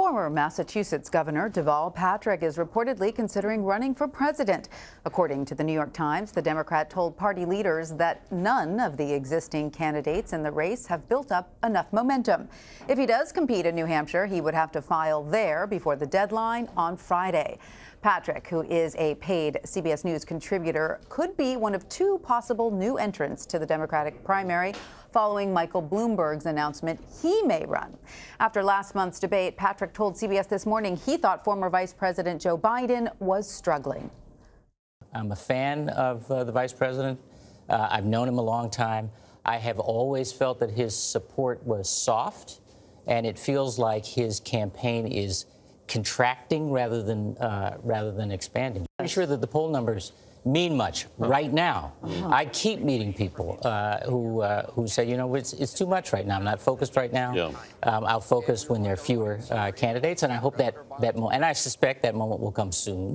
Former Massachusetts Governor Deval Patrick is reportedly considering running for president. According to the New York Times, the Democrat told party leaders that none of the existing candidates in the race have built up enough momentum. If he does compete in New Hampshire, he would have to file there before the deadline on Friday. Patrick, who is a paid CBS News contributor, could be one of two possible new entrants to the Democratic primary following Michael Bloomberg's announcement he may run. After last month's debate, Patrick told CBS This Morning he thought former Vice President Joe Biden was struggling. I'm a fan of the Vice President. I've known him a long time. I have always felt that his support was soft, and it feels like his campaign is contracting rather than expanding. I'm sure that the poll numbers mean much right now. I keep meeting people who say, you know, it's too much right now. I'm not focused right now. Yeah. I'll focus when there are fewer candidates, and I hope and I suspect that moment will come soon.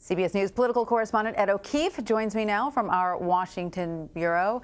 CBS News political correspondent Ed O'Keefe joins me now from our Washington bureau.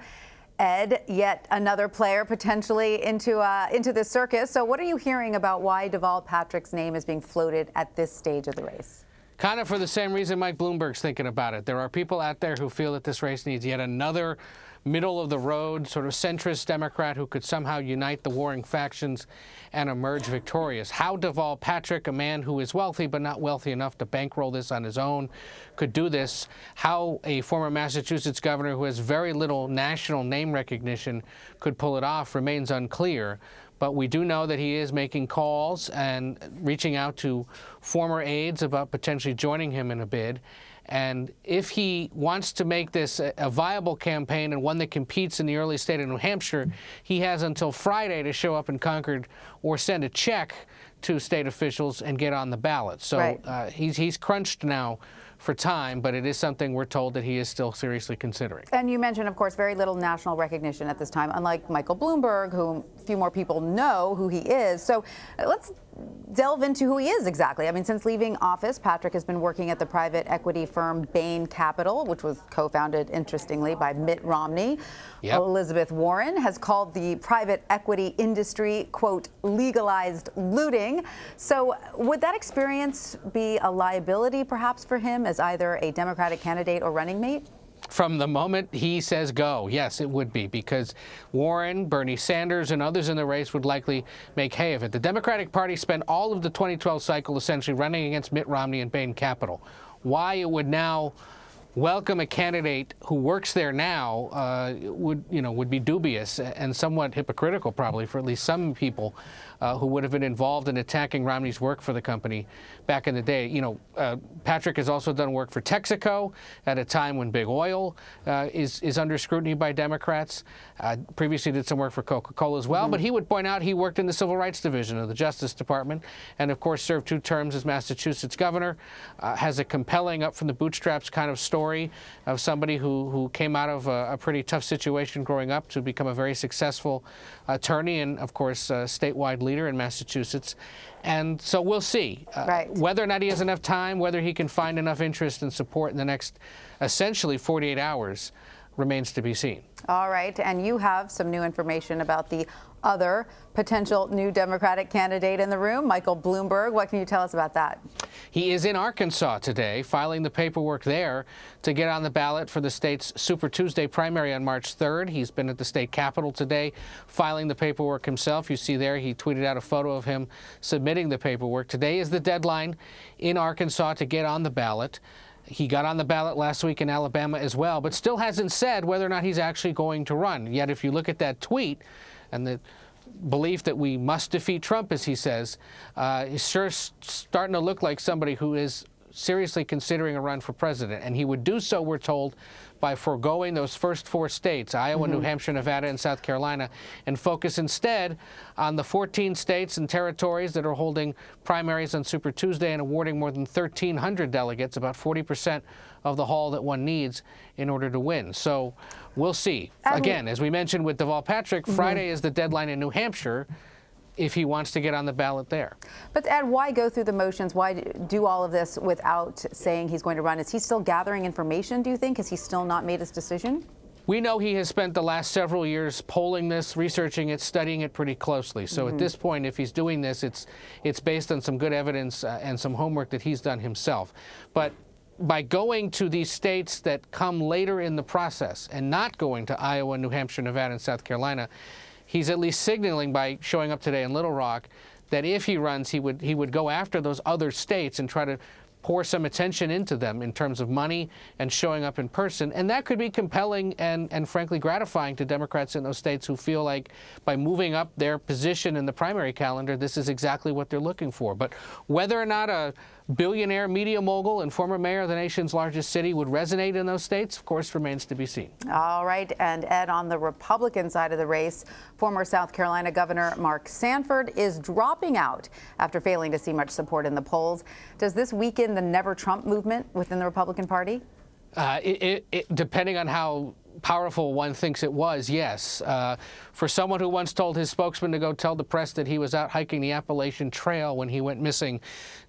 Ed, yet another player potentially into this circus. So what are you hearing about why Deval Patrick's name is being floated at this stage of the race? Kind of for the same reason Mike Bloomberg's thinking about it. There are people out there who feel that this race needs yet another middle-of-the-road, sort of centrist Democrat who could somehow unite the warring factions and emerge victorious. How Deval Patrick, a man who is wealthy but not wealthy enough to bankroll this on his own, could do this. How a former Massachusetts governor who has very little national name recognition could pull it off remains unclear. But we do know that he is making calls and reaching out to former aides about potentially joining him in a bid. And if he wants to make this a viable campaign and one that competes in the early state of New Hampshire, he has until Friday to show up in Concord or send a check to state officials and get on the ballot. So right. He's crunched now for time, but it is something we're told that he is still seriously considering. And you mentioned, of course, very little national recognition at this time, unlike Michael Bloomberg, whom few more people know who he is. So let's delve into who he is exactly. I mean, since leaving office, Patrick has been working at the private equity firm Bain Capital, which was co-founded, interestingly, by Mitt Romney. Yep. Elizabeth Warren has called the private equity industry, quote, legalized looting. So would that experience be a liability, perhaps, for him as either a Democratic candidate or running mate? From the moment he says go, yes, it would be, because Warren, Bernie Sanders, and others in the race would likely make hay of it. The Democratic Party spent all of the 2012 cycle essentially running against Mitt Romney and Bain Capital. Why it would now welcome a candidate who works there now would be dubious and somewhat hypocritical, probably, for at least some people who would have been involved in attacking Romney's work for the company back in the day. You know, Patrick has also done work for Texaco at a time when big oil is under scrutiny by Democrats. Previously did some work for Coca-Cola as well, but he would point out he worked in the Civil Rights Division of the Justice Department and, of course, served 2 terms as Massachusetts governor, has a compelling up from the bootstraps kind of story of somebody who came out of a pretty tough situation growing up to become a very successful attorney and, of course, statewide leader in Massachusetts. And so we'll see whether or not he has enough time, whether he can find enough interest and support in the next essentially 48 hours remains to be seen. All right. And you have some new information about the other potential new Democratic candidate in the room, Michael Bloomberg. What can you tell us about that? He is in Arkansas today, filing the paperwork there to get on the ballot for the state's Super Tuesday primary on March 3rd. He's been at the state capitol today, filing the paperwork himself. You see there, he tweeted out a photo of him submitting the paperwork. Today is the deadline in Arkansas to get on the ballot. He got on the ballot last week in Alabama as well, but still hasn't said whether or not he's actually going to run. Yet if you look at that tweet and the belief that we must defeat Trump, as he says, he's sure starting to look like somebody who is seriously considering a run for president. And he would do so, we're told, by foregoing those first 4 states, Iowa, New Hampshire, Nevada, and South Carolina, and focus instead on the 14 states and territories that are holding primaries on Super Tuesday and awarding more than 1,300 delegates, about 40% of the haul that one needs in order to win. So we'll see. Again, as we mentioned with Deval Patrick, Friday is the deadline in New Hampshire if he wants to get on the ballot there. But Ed, why go through the motions? Why do all of this without saying he's going to run? Is he still gathering information, do you think? Has he still not made his decision? We know he has spent the last several years polling this, researching it, studying it pretty closely. So at this point, if he's doing this, it's based on some good evidence and some homework that he's done himself. But by going to these states that come later in the process and not going to Iowa, New Hampshire, Nevada, and South Carolina, he's at least signaling by showing up today in Little Rock that if he runs, he would go after those other states and try to pour some attention into them in terms of money and showing up in person. And that could be compelling and frankly gratifying to Democrats in those states who feel like by moving up their position in the primary calendar, this is exactly what they're looking for. But whether or not a billionaire media mogul and former mayor of the nation's largest city would resonate in those states, of course, remains to be seen. All right. And Ed, on the Republican side of the race, former South Carolina Governor Mark Sanford is dropping out after failing to see much support in the polls. Does this weaken the Never Trump movement within the Republican Party? Depending on how powerful one thinks it was, yes. For someone who once told his spokesman to go tell the press that he was out hiking the Appalachian Trail when he went missing,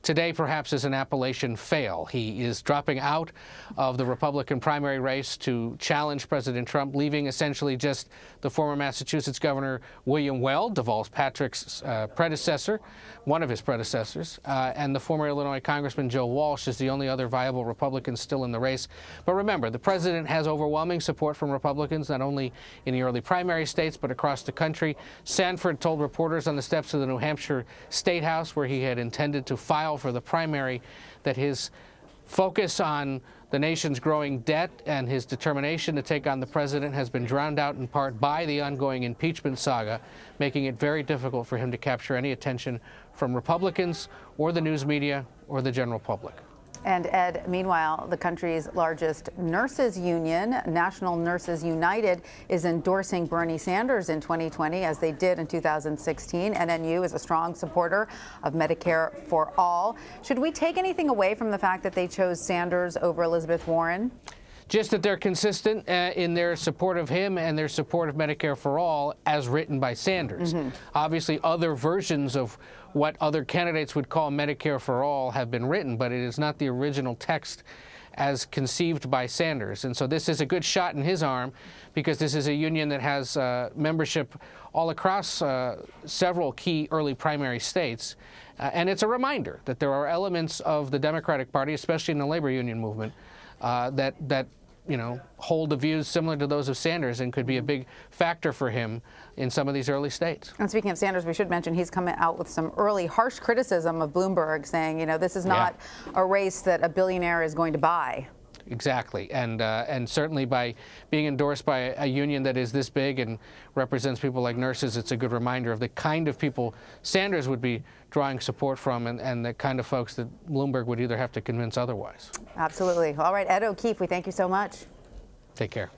today perhaps is an Appalachian fail. He is dropping out of the Republican primary race to challenge President Trump, leaving essentially just the former Massachusetts Governor William Weld, Deval Patrick's predecessor, one of his predecessors, and the former Illinois Congressman Joe Walsh is the only other viable Republican still in the race. But remember, the president has overwhelming support from Republicans, not only in the early primary states, but across the country. Sanford told reporters on the steps of the New Hampshire State House, where he had intended to file for the primary, that his focus on the nation's growing debt and his determination to take on the president has been drowned out in part by the ongoing impeachment saga, making it very difficult for him to capture any attention from Republicans or the news media or the general public. And Ed, meanwhile, the country's largest nurses union, National Nurses United, is endorsing Bernie Sanders in 2020, as they did in 2016. NNU is a strong supporter of Medicare for all. Should we take anything away from the fact that they chose Sanders over Elizabeth Warren? Just that they're consistent in their support of him and their support of Medicare for all as written by Sanders. Obviously, other versions of what other candidates would call Medicare for all have been written, but it is not the original text as conceived by Sanders. And so this is a good shot in his arm, because this is a union that has membership all across several key early primary states. And it's a reminder that there are elements of the Democratic Party, especially in the labor union movement, that hold the views similar to those of Sanders and could be a big factor for him in some of these early states. And speaking of Sanders, we should mention he's coming out with some early harsh criticism of Bloomberg, saying, this is not a race that a billionaire is going to buy. Exactly, and certainly by being endorsed by a union that is this big and represents people like nurses, it's a good reminder of the kind of people Sanders would be drawing support from, and the kind of folks that Bloomberg would either have to convince otherwise. Absolutely. All right, Ed O'Keefe, we thank you so much. Take care.